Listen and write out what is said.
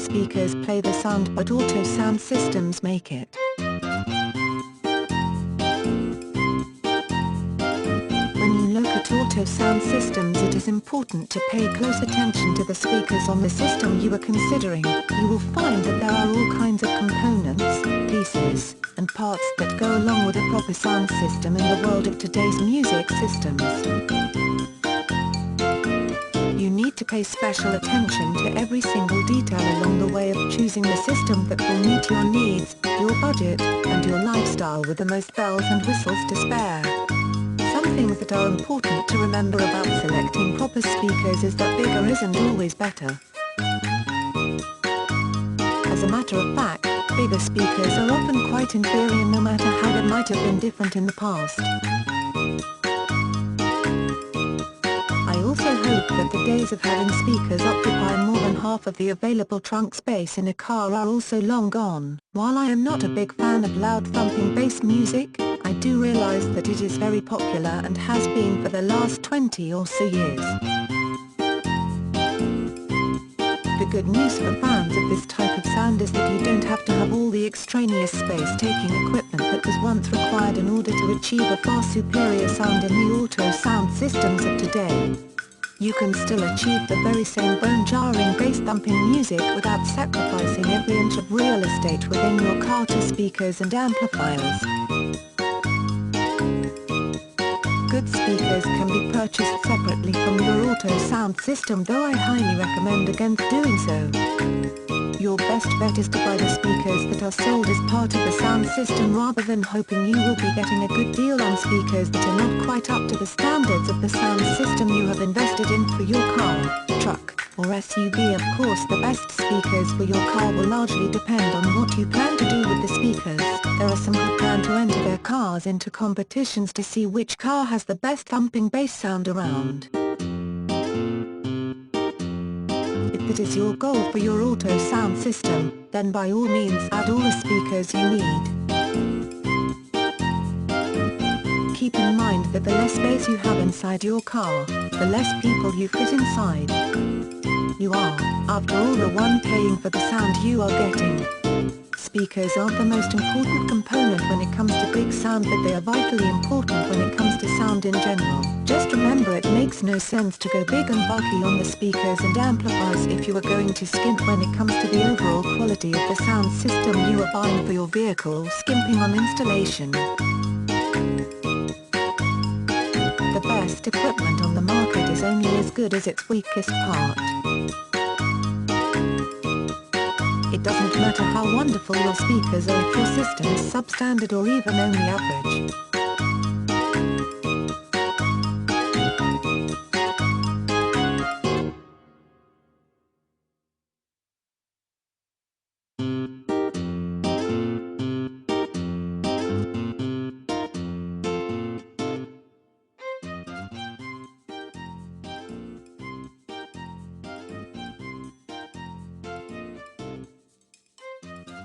speakers play the sound, but Auto Sound systems make it. When you look at Auto Sound systems, it is important to pay close attention to the speakers on the system you are considering. You will find that there are all kinds of components, pieces, and parts that go along with a proper sound system in the world of today's music systems. You need to pay special attention to every single detail along the way of choosing the system that will meet your needs, your budget, and your lifestyle with the most bells and whistles to spare. Some things that are important to remember about selecting proper speakers is that bigger isn't always better. As a matter of fact, bigger speakers are often quite inferior no matter how they might have been different in the past. I also hope that the days of having speakers occupy more than half of the available trunk space in a car are also long gone. While I am not a big fan of loud thumping bass music, I do realize that it is very popular and has been for the last 20 or so years. The good news for fans of this type of sound is that you don't have to have all the extraneous space-taking equipment that was once required in order to achieve a far superior sound in the Auto Sound systems of today. You can still achieve the very same bone-jarring bass-thumping music without sacrificing every inch of real estate within your car to speakers and amplifiers. Good speakers can be purchased separately from your Auto Sound system, though I highly recommend against doing so. Your best bet is to buy the speakers that are sold as part of the sound system rather than hoping you will be getting a good deal on speakers that are not quite up to the standards of the sound system you have invested in for your car, truck, or SUV. Of course, the best speakers for your car will largely depend on what you plan to do with the speakers. There are some who plan to enter their cars into competitions to see which car has the best thumping bass sound around. If it is your goal for your Auto Sound system, then by all means add all the speakers you need. Keep in mind that the less space you have inside your car, the less people you fit inside. You are, after all, the one paying for the sound you are getting. Speakers aren't the most important component when it comes to big sound, but they are vitally important when it comes to sound in general. Just remember, it makes no sense to go big and bulky on the speakers and amplifiers if you are going to skimp when it comes to the overall quality of the sound system you are buying for your vehicle, skimping on installation. The best equipment on the market is only as good as its weakest part. It doesn't matter how wonderful your speakers are if your system is substandard or even only average.